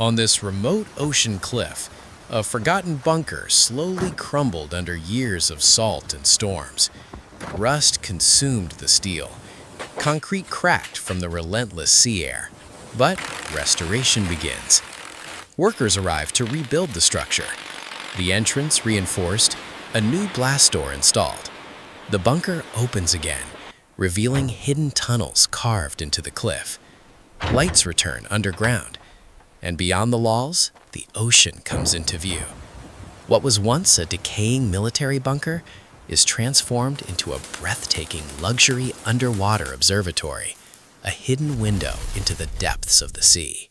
On this remote ocean cliff, a forgotten bunker slowly crumbled under years of salt and storms. Rust consumed the steel. Concrete cracked from the relentless sea air. But restoration begins. Workers arrive to rebuild the structure. The entrance reinforced, a new blast door installed. The bunker opens again, revealing hidden tunnels carved into the cliff. Lights return underground, and beyond the walls, the ocean comes into view. What was once a decaying military bunker is transformed into a breathtaking luxury underwater observatory, a hidden window into the depths of the sea.